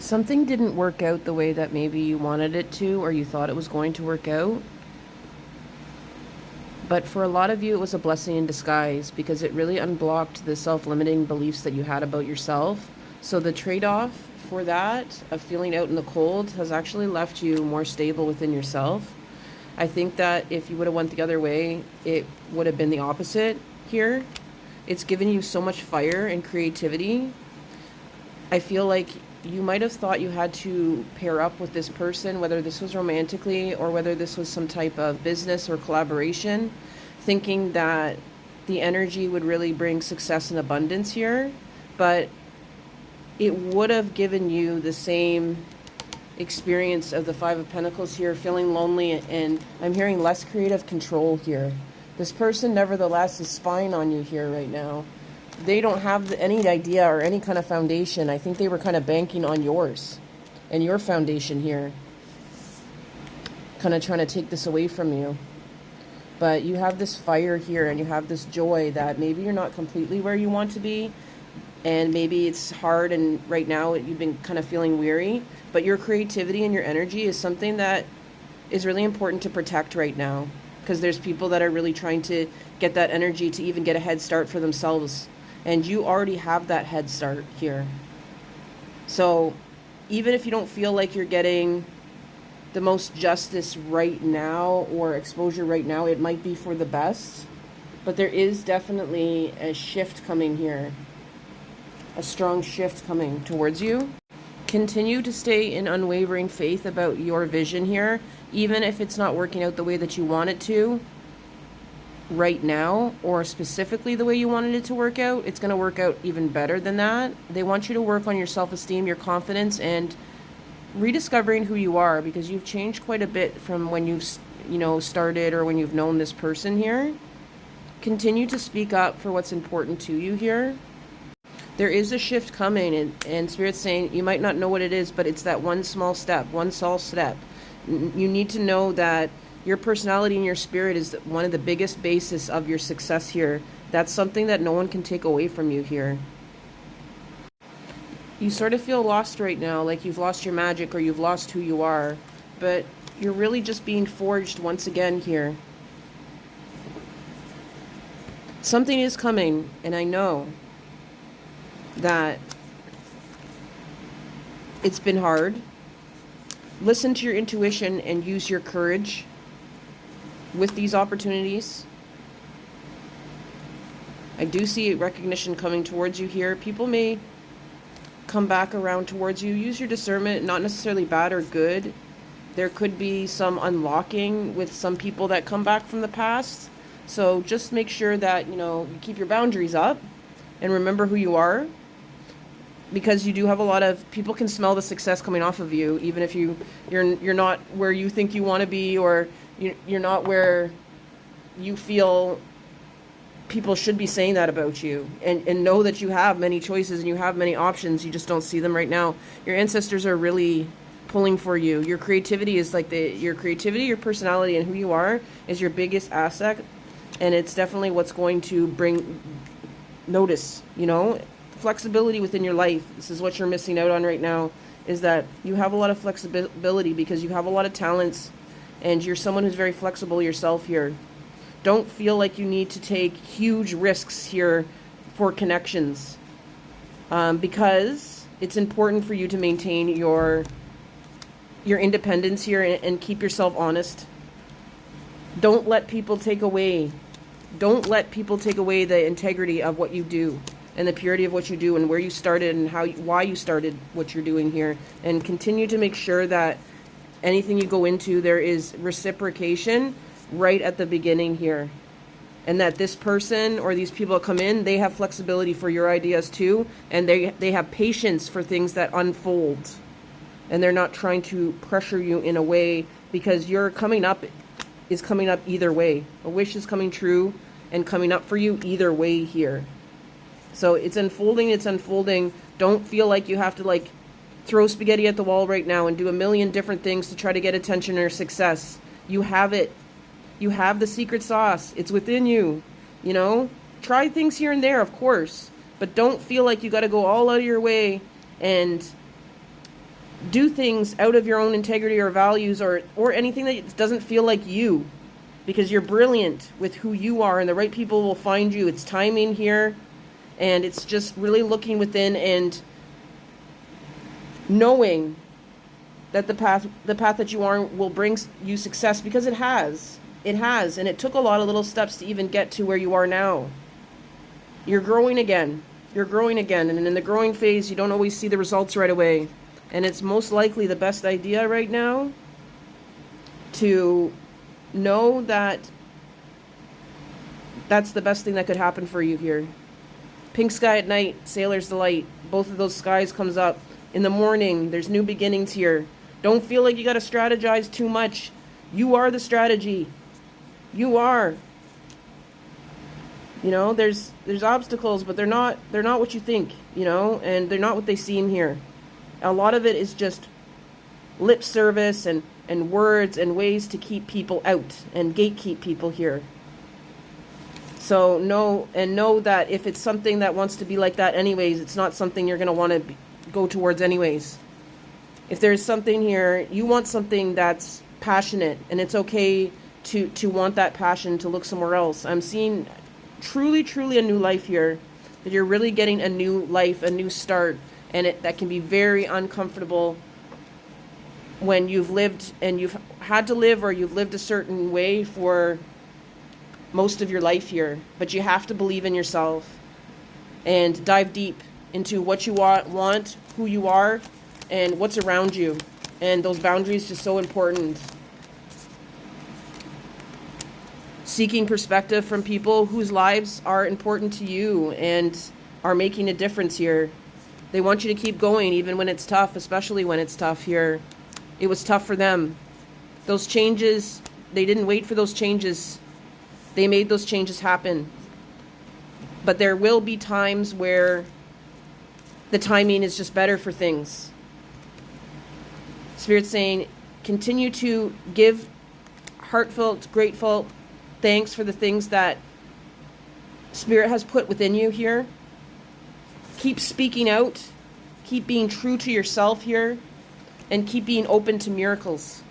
Something didn't work out the way that maybe you wanted it to or you thought it was going to work out. But for a lot of you, it was a blessing in disguise because it really unblocked the self-limiting beliefs that you had about yourself. So the trade-off for that of feeling out in the cold has actually left you more stable within yourself. I think that if you would have went the other way, it would have been the opposite here. It's given you so much fire and creativity. I feel like you might have thought you had to pair up with this person, whether this was romantically or whether this was some type of business or collaboration, thinking that the energy would really bring success and abundance here. But it would have given you the same experience of the Five of Pentacles here, feeling lonely, and I'm hearing less creative control here. This person, nevertheless, is spying on you here right now. They don't have any idea or any kind of foundation. I think they were kind of banking on yours and your foundation here, kind of trying to take this away from you. But you have this fire here and you have this joy that maybe you're not completely where you want to be, and maybe it's hard, and right now you've been kind of feeling weary, but your creativity and your energy is something that is really important to protect right now, because there's people that are really trying to get that energy to even get a head start for themselves, and you already have that head start here. So even if you don't feel like you're getting the most justice right now or exposure right now, it might be for the best, but there is definitely a shift coming here. A strong shift coming towards you. Continue to stay in unwavering faith about your vision here, even if it's not working out the way that you want it to right now, or specifically the way you wanted it to work out. It's going to work out even better than that. They want you to work on your self-esteem, your confidence, and rediscovering who you are, because you've changed quite a bit from when you've started or when you've known this person here. Continue to speak up for what's important to you here. There is a shift coming, and Spirit's saying you might not know what it is, but it's that one small step. You need to know that your personality and your spirit is one of the biggest basis of your success here. That's something that no one can take away from you here. You sort of feel lost right now, like you've lost your magic or you've lost who you are, but you're really just being forged once again here. Something is coming, and I know that it's been hard. Listen to your intuition and use your courage with these opportunities. I do see recognition coming towards you here. People may come back around towards you. Use your discernment, not necessarily bad or good. There could be some unlocking with some people that come back from the past. So just make sure that, you keep your boundaries up and remember who you are. Because you do have a lot of people can smell the success coming off of you, even if you're not where you think you want to be, or you're not where you feel people should be saying that about you. And know that you have many choices and you have many options. You just don't see them right now. Your ancestors are really pulling for you. Your creativity is like your creativity, your personality, and who you are is your biggest asset, and it's definitely what's going to bring notice. Flexibility within your life. This is what you're missing out on right now, is that you have a lot of flexibility because you have a lot of talents and you're someone who's very flexible yourself here. Don't feel like you need to take huge risks here for connections, because it's important for you to maintain your independence here and keep yourself honest. Don't let people take away the integrity of what you do, and the purity of what you do, and where you started, and why you started what you're doing here. And continue to make sure that anything you go into, there is reciprocation right at the beginning here. And that this person or these people that come in, they have flexibility for your ideas too, and they have patience for things that unfold. And they're not trying to pressure you in a way, because your coming up is coming up either way. A wish is coming true and coming up for you either way here. So it's unfolding. Don't feel like you have to throw spaghetti at the wall right now and do a million different things to try to get attention or success. You have it. You have the secret sauce. It's within you. Try things here and there, of course, but don't feel like you got to go all out of your way and do things out of your own integrity or values, or anything that doesn't feel like you, because you're brilliant with who you are, and the right people will find you. It's timing here, and it's just really looking within and knowing that the path that you are will bring you success, because it has, and it took a lot of little steps to even get to where you are now. You're growing again, and in the growing phase, you don't always see the results right away. And it's most likely the best idea right now to know that that's the best thing that could happen for you here. Pink sky at night, sailor's delight. Both of those skies comes up. In the morning, there's new beginnings here. Don't feel like you got to strategize too much. You are the strategy. You are. You know, there's obstacles, but they're not what you think, you know, and they're not what they seem here. A lot of it is just lip service and words and ways to keep people out and gatekeep people here. So know that if it's something that wants to be like that anyways, it's not something you're going to want to go towards anyways. If there's something here, you want something that's passionate, and it's okay to want that passion to look somewhere else. I'm seeing truly a new life here, that you're really getting a new life, a new start. And that can be very uncomfortable when you've lived and you've had to live, or you've lived a certain way for most of your life here. But you have to believe in yourself and dive deep into what you want, who you are, and what's around you. And those boundaries are just so important. Seeking perspective from people whose lives are important to you and are making a difference here. They want you to keep going even when it's tough, especially when it's tough here. It was tough for them. Those changes, they didn't wait for those changes. They made those changes happen. But there will be times where the timing is just better for things. Spirit's saying, continue to give heartfelt, grateful thanks for the things that Spirit has put within you here. Keep speaking out, keep being true to yourself here, and keep being open to miracles.